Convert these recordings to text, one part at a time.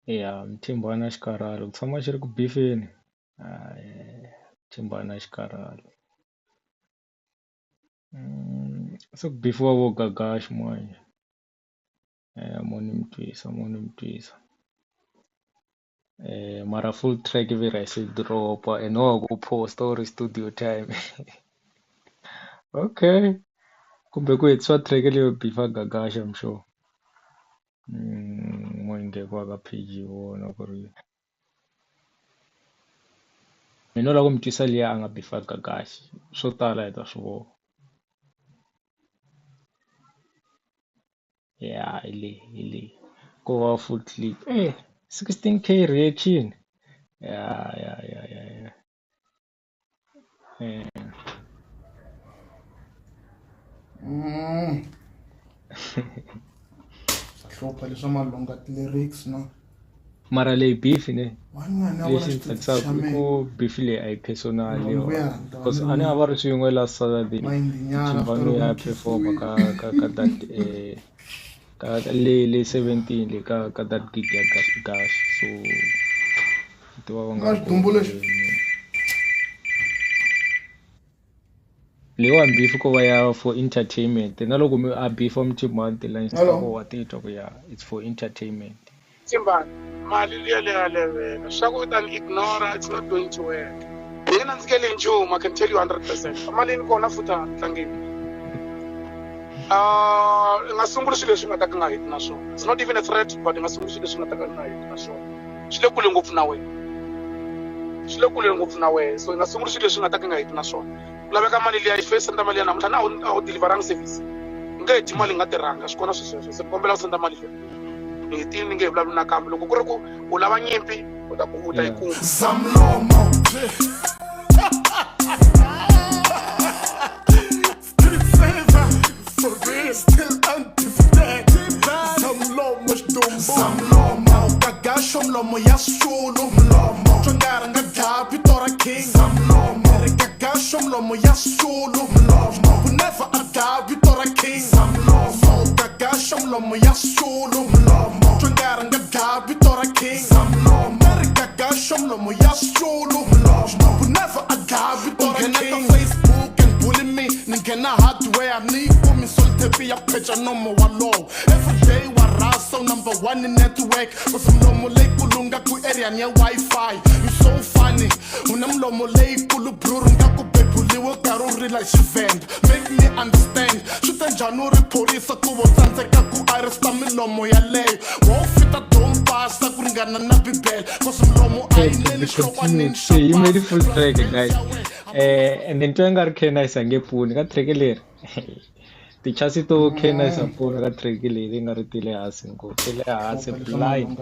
Mthimbana Xikarhalo ku tshama xi ri ku bifeni. Mthimbana Xikarhalo. Se ku bifiwa vo Gagashi manje. Mo ni mi twisa, mo ni mi twisa. Mara full track vira hi se dropa and wa ku posta u ri studio time. Okay. Kumbe ku hetisiwa track leyo bifa Gagashi I'm sure. Mo ingekho ka page vona ku ri mina u lava ku mi twisa liya a nga bifa Gagashi swo tala hi ta swi vona. Hi le ko va full clip 16k reaction. Yeah. hlupha leswa malunga lyrics no Mara leyi beef ne wani na lexi ni tsakisaka i ku beef leyi a yi personal because a ni a va ri swin'we last Saturday Mthimbano ya performa ka that le 17 le ka that gig ya Gashi so tiva va nga leyiwani beef ko va ya for entertainment na loko a beef wa Mthimbano tilines ta wa titwa ku ya it's for entertainment. Mthimbano mali liya leya swa ku ta ni ignore it's not going to work. Mina ndzi ke le nchumu I can tell you 100%. Mali ni kona futa tlangeni. Nga sungula swilo leswi nga ta ka nga hiti na swona. It's not even a threat but nga sungula swilo leswi nga ta ka nga hiti na swona. Swi le kule ngopfu na wena. Swi le kule ngopfu na wena so nga sungula swilo leswi nga ta ka nga hiti na swona. Ku laveka mali liya first senda mali ya namuntlha na a wu deliverang service. Nge heti mali nga tirhanga swi kona sweswo se kombela u senda mali liya. Ni tini nge vulavula nakambe loko ku ri ku u lava nyimpi u ta ku u ta yi kuma. Zamlomo Street favor for real still undefeated Zamlomo xidumbu Zamlomo Gagasho mlomo ya sulu mlomo Tshongara nga dlapi tora king Zamlomo Gagasho mlomo ya sulu mlomo Who never a dlapi tora king Zamlomo Gagasho mlomo ya sulu mlomo Tshongara nga dlapi tora king Zamlomo Gagasho mlomo ya sulu mlomo Who never a dlapi tora king Facebook and bully me Ningena hardware ni kumi soltepi ya pecha nomo walo Every day wa raso number 1 in network Mlomo lei kulunga ku area ni Wi-Fi You so funny Mlomo lei kulu bruru nga ku bebuliwe karuri like shivend Make me understand Shuta njanuri porisa kubo tsanzeka ku arresta milomo ya leyo Wo fita don't pass ku ringana na bibel Cause mlomo ayineli shokwa nini You made it full track guys. And then to nga ri K-Nice nge pfuni ka track leri. Tichasi to K-Nice pfuna ka track leri nga ri tile hansi ngopfu tile hansi blind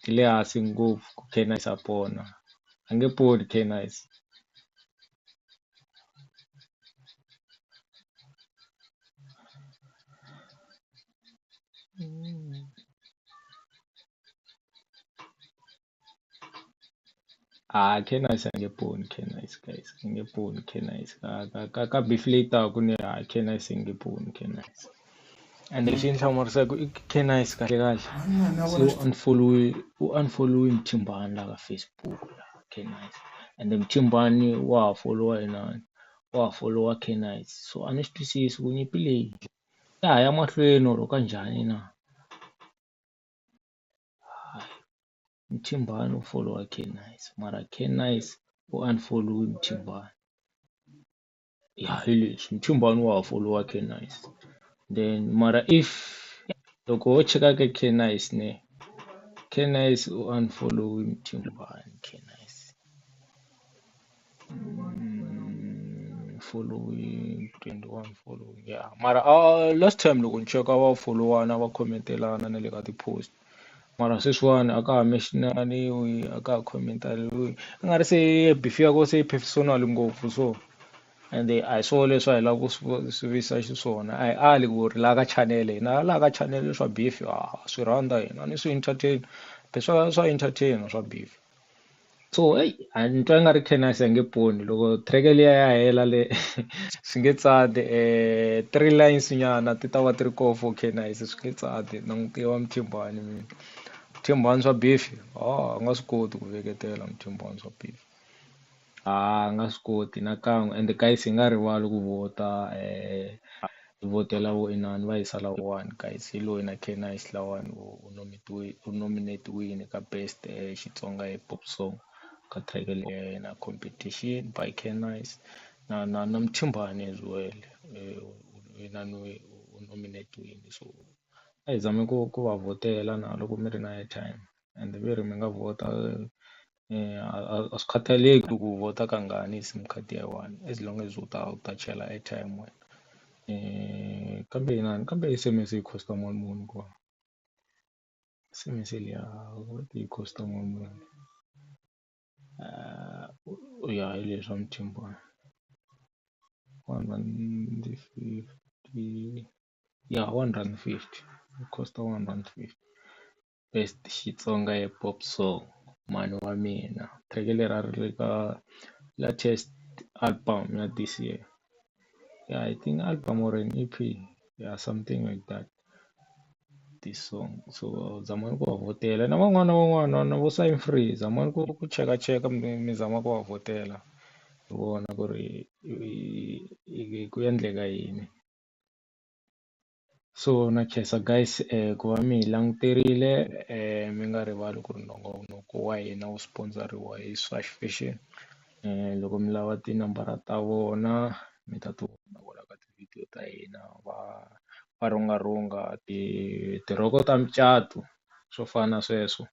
tile hansi ngopfu ku K-Nice pfuna a nge pfuni K-Nice. K-Nice nge pfuni K-Nice guys nge pfuni K-Nice ka beef leyi taku ni K-Nice nge pfuni K-Nice. And lexi ni hlamurisaka i K-Nice kahle se u unfollow Mthimbani la ka Facebook la K-Nice and then Mthimbani wa follow inani wa follow K-Nice so a ni swi twisisi ku nyimpi leyi ya ha ya mahlweni or kanjhani na Mthimbani u follow K-Nice mara K-Nice u unfollow Mthimbani hi leswi Mthimbani wa follow K-Nice then mara if loko wo cheka ka K-Nice ne K-Nice u unfollow Mthimbani K-Nice following 21 following mara last time loko ni cheka va followana va commentelana na le ka ti-post mara sweswiwani a ka ha mentionaniwi a ka ha commentariwi a nga ri se beef ya ko se personal ngopfu so ende a hi swona leswi a hi lava ku swi visa xiswona a hi ali ku ri laha ka channel hina laha ka channel swa beef swi rhandza hina ni swi entertain swa entertain swa beef So hey, ni twa nga ri Canise a nge poni loko track liya ya hela le swi nge tsadi 3 lines nyana ti ta va ti ri koho for Canise swi nge tsadi langutiwa Mthimbani mina Mthimbani swa beef a nga swi koti ku veketela Mthimbani swa beef a nga swi koti nakan'we ende guys hi nga rivali ku vota hi votela vo inani va hisa lawani guys hi loyi na Canise lawani u nominate-wini ka best Xitsonga hip hop song ka track leyi na competition by Canise na Mthimbani as well inani u nominate-wini so a hi zami ku va votela na loko mi ri na airtime and ve ri mi nga vota a swi khataleki ku u vota kangani hi sim card ya one as long as u ta chela airtime wena kambe inani kambe SMS yi cost mali muni kwa SMS liya yi cost mali muni ya hi leswi swa Mthimbani 150 ya 150 it cost 150 best Xitsonga hip hop song mani wa mina track leri a ri le ka latest album ya this year yeah I think album or an EP yeah something like that this song so zamani ku va votela na van'wana na vo sign free zamani ku cheka mi zama ku va votela hi vona ku ri ku endleka yini so na khensa guys ku va mi hi languterile mi nga rivali ku ri nongonoko wa hina wu sponsoriwa hi Swash Fashion loko mi lava tinambara ta vona mi ta ti vona kwala ka tivhidiyo ta hina va rhungarhunga tirhoko ta mucato swo fana na sweswo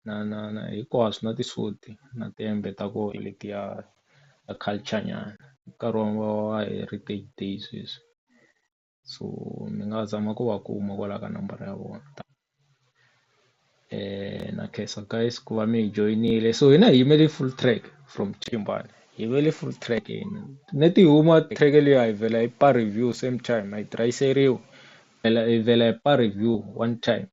na hinkwaswo na tisudi na tihembe ta koho letiya ta culture nyana nkarhi wa heritage day sweswi so mi nga zama ku va kuma kwala ka nambara ya vona na khensa guys ku va mi hi joyinile so hina hi yimele full track from Mthimbani hi yimele full track hina neti huma track liya hi vhela hi pa review same time a hi trayiseriwi hi vhela hi pa review one time